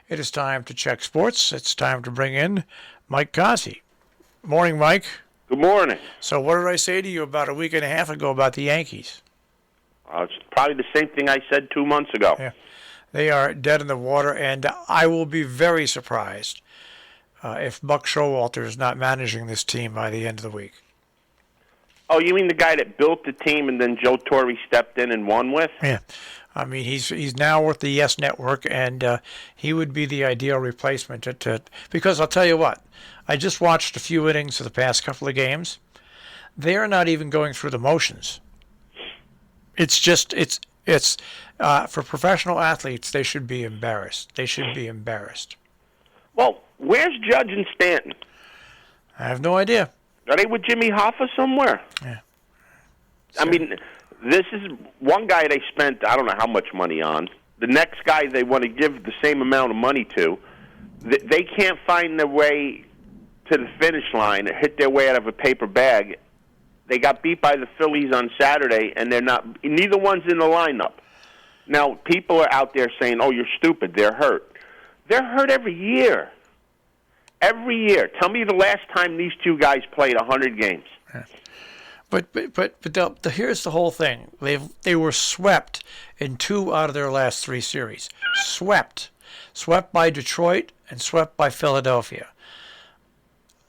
It is time to check sports. It's time to bring in Mike Cozzi. Morning, Mike. Good morning. So what did I say to you about a week and a half ago about the Yankees? It's probably the same thing I said 2 months ago. Yeah. They are dead in the water, and I will be very surprised if Buck Showalter is not managing this team by the end of the week. Oh, you mean the guy that built the team and then Joe Torre stepped in and won with? Yeah. I mean, he's now with the Yes Network, and he would be the ideal replacement. Because I'll tell you what, I just watched a few innings of the past couple of games. They are not even going through the motions. It's for professional athletes, they should be embarrassed. They should be embarrassed. Well, where's Judge and Stanton? I have no idea. Are they with Jimmy Hoffa somewhere? Yeah. I mean, this is one guy they spent, I don't know how much money on. The next guy they want to give the same amount of money to. They can't find their way to the finish line or hit their way out of a paper bag. They got beat by the Phillies on Saturday, and neither one's in the lineup. Now, people are out there saying, oh, you're stupid, they're hurt. They're hurt every year. Every year. Tell me the last time these two guys played 100 games. But here's the whole thing. They were swept in 2 out of their last 3 series. Swept by Detroit and swept by Philadelphia.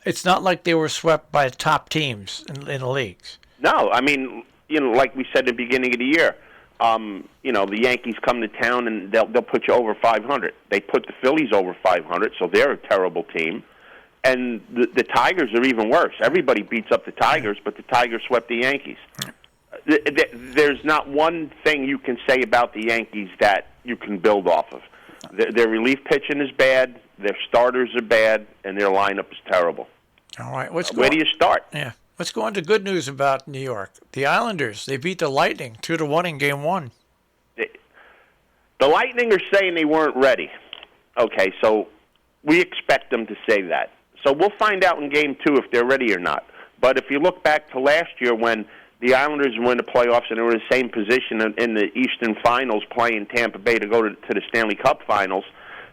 It's not like they were swept by top teams in the leagues. No, I mean, like we said at the beginning of the year, the Yankees come to town and they'll put you over 500. They put the Phillies over 500, so they're a terrible team. And the Tigers are even worse. Everybody beats up the Tigers, but the Tigers swept the Yankees. There's not one thing you can say about the Yankees that you can build off of. Their relief pitching is bad, their starters are bad, and their lineup is terrible. All right, where do you start? Yeah, let's go on to good news about New York. The Islanders, they beat the Lightning 2-1 in Game 1. The Lightning are saying they weren't ready. Okay, so we expect them to say that. So we'll find out in Game 2 if they're ready or not. But if you look back to last year when the Islanders were in the playoffs and they were in the same position in the Eastern Finals playing Tampa Bay to go to the Stanley Cup Finals,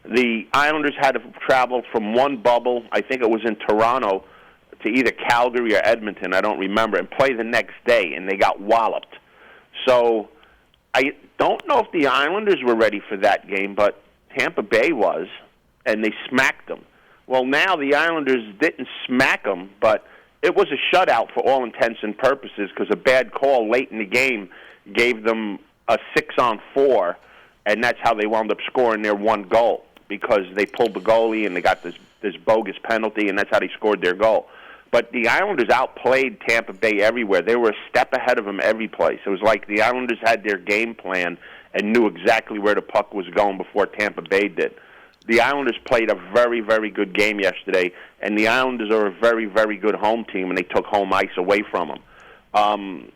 the Islanders had to travel from one bubble, I think it was in Toronto, to either Calgary or Edmonton, I don't remember, and play the next day, and they got walloped. So I don't know if the Islanders were ready for that game, but Tampa Bay was, and they smacked them. Well, now the Islanders didn't smack them, but it was a shutout for all intents and purposes because a bad call late in the game gave them a 6-on-4, and that's how they wound up scoring their one goal because they pulled the goalie and they got this bogus penalty, and that's how they scored their goal. But the Islanders outplayed Tampa Bay everywhere. They were a step ahead of them every place. It was like the Islanders had their game plan and knew exactly where the puck was going before Tampa Bay did. The Islanders played a very, very good game yesterday, and the Islanders are a very, very good home team, and they took home ice away from them.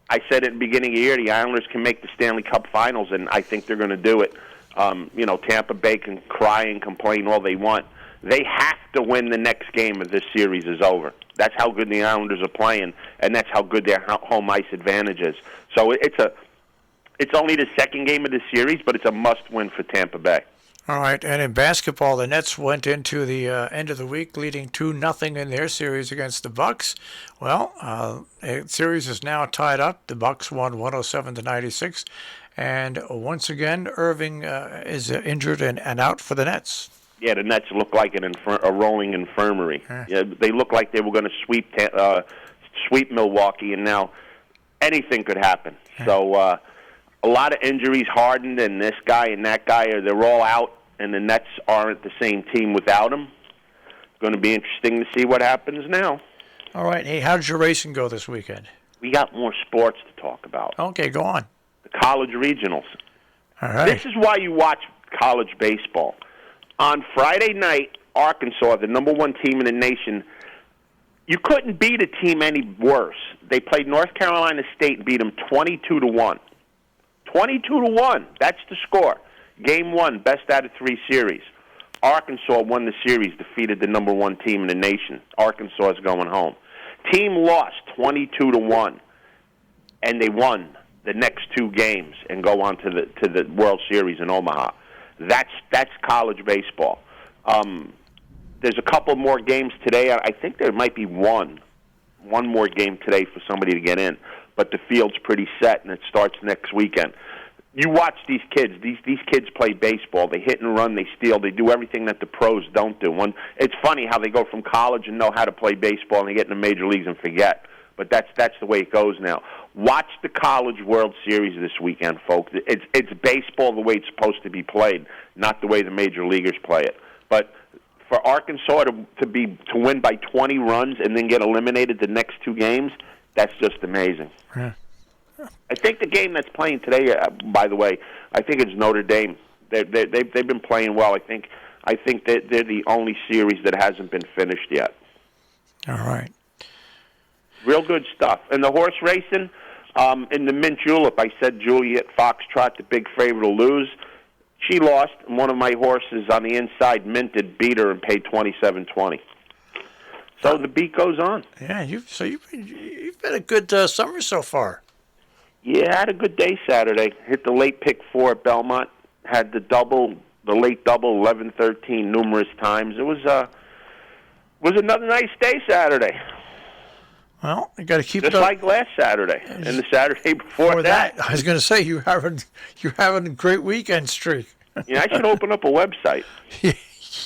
I said at the beginning of the year the Islanders can make the Stanley Cup Finals, and I think they're going to do it. Tampa Bay can cry and complain all they want. They have to win the next game if this series is over. That's how good the Islanders are playing, and that's how good their home ice advantage is. So it's only the second game of the series, but it's a must-win for Tampa Bay. All right, and in basketball, the Nets went into the end of the week leading 2-0 in their series against the Bucks. Well, the series is now tied up. The Bucks won 107-96, and once again, Irving is injured and out for the Nets. Yeah, the Nets look like a rolling infirmary. Yeah, they look like they were going to sweep Milwaukee, and now anything could happen. So a lot of injuries. Harden and this guy and that guy, they're all out, and the Nets aren't the same team without them. It's going to be interesting to see what happens now. All right. Hey, how did your racing go this weekend? We got more sports to talk about. Okay, go on. The college regionals. All right. This is why you watch college baseball. On Friday night, Arkansas, the number 1 team in the nation, you couldn't beat a team any worse. They played North Carolina State and beat them 22-1. 22-1. That's the score. Game 1, best out of 3 series. Arkansas won the series, defeated the number 1 team in the nation. Arkansas is going home. Team lost 22-1, and they won the next 2 games and go on to the World Series in Omaha. That's college baseball. There's a couple more games today. I think there might be one more game today for somebody to get in, but the field's pretty set, and it starts next weekend. You watch these kids. These kids play baseball. They hit and run. They steal. They do everything that the pros don't do. It's funny how they go from college and know how to play baseball, and they get in the major leagues and forget. But that's the way it goes now. Watch the College World Series this weekend, folks. It's baseball the way it's supposed to be played, not the way the major leaguers play it. But for Arkansas to win by 20 runs and then get eliminated the next two games, that's just amazing. Yeah. I think the game that's playing today, by the way, I think it's Notre Dame. They've been playing well. I think that they're the only series that hasn't been finished yet. All right. Real good stuff. And the horse racing, in the Mint Julep, I said Juliet Foxtrot, the big favorite, to lose. She lost, and one of my horses on the inside, Minted, beat her and paid $27.20. So the beat goes on. Yeah, you've had a good summer so far. Yeah, I had a good day Saturday. Hit the late pick 4 at Belmont. Had the late double, 11-13 numerous times. It was another nice day Saturday. Well, you got to keep just it up. Like last Saturday and the Saturday before that. I was going to say you're having a great weekend streak. Yeah, I should open up a website.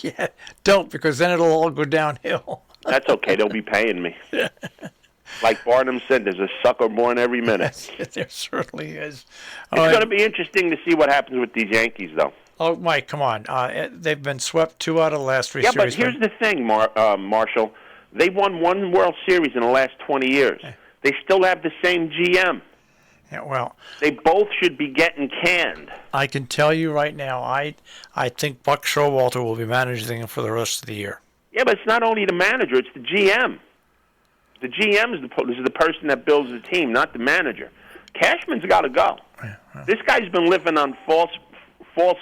Yeah, don't, because then it'll all go downhill. That's okay. They'll be paying me. Like Barnum said, there's a sucker born every minute. There certainly is. It's going to be interesting to see what happens with these Yankees, though. Oh, Mike, come on. They've been swept 2 out of the last 3 series. Yeah, but here's the thing, Marshall. They won 1 World Series in the last 20 years. They still have the same GM. Yeah, well, they both should be getting canned. I can tell you right now, I think Buck Showalter will be managing them for the rest of the year. Yeah, but it's not only the manager; it's the GM. The GM is the person that builds the team, not the manager. Cashman's got to go. Yeah. This guy's been living on false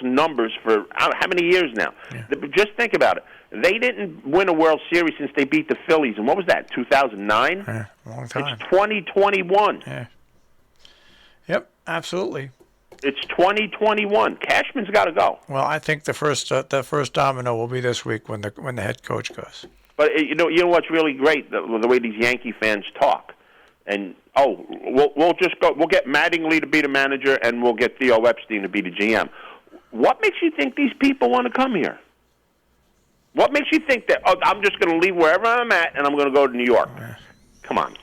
numbers for how many years now? Yeah. Just think about it. They didn't win a World Series since they beat the Phillies, and what was that? 2009. Yeah, long time. It's 2021. Yeah. Yep, absolutely. It's 2021. Cashman's got to go. Well, I think the first domino will be this week when the head coach goes. But you know what's really great, the way these Yankee fans talk, and we'll just go. We'll get Mattingly to be the manager, and we'll get Theo Epstein to be the GM. What makes you think these people want to come here? What makes you think that I'm just going to leave wherever I'm at and I'm going to go to New York? Come on,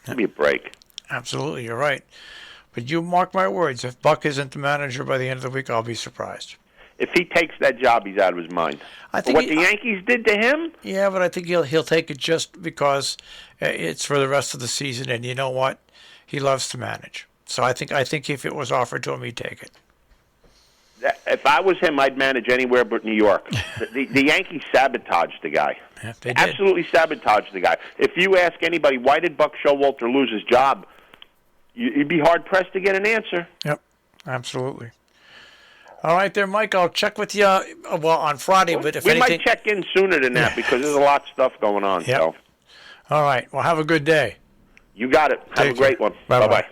give me a break. Absolutely, you're right. But you mark my words, if Buck isn't the manager by the end of the week, I'll be surprised. If he takes that job, he's out of his mind. I think what the Yankees did to him? Yeah, but I think he'll take it just because it's for the rest of the season, and you know what? He loves to manage. So I think if it was offered to him, he'd take it. If I was him, I'd manage anywhere but New York. The Yankees sabotaged the guy. Yeah, they did. Absolutely sabotaged the guy. If you ask anybody, why did Buck Showalter lose his job, you'd be hard-pressed to get an answer. Yep, absolutely. All right there, Mike. I'll check with you on Friday. But if we anything... might check in sooner than that because there's a lot of stuff going on. Yep. So. All right. Well, have a good day. You got it. Have a great one. Bye-bye.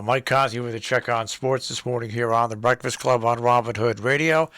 Mike Cozzi with a check on sports this morning here on the Breakfast Club on Robin Hood Radio.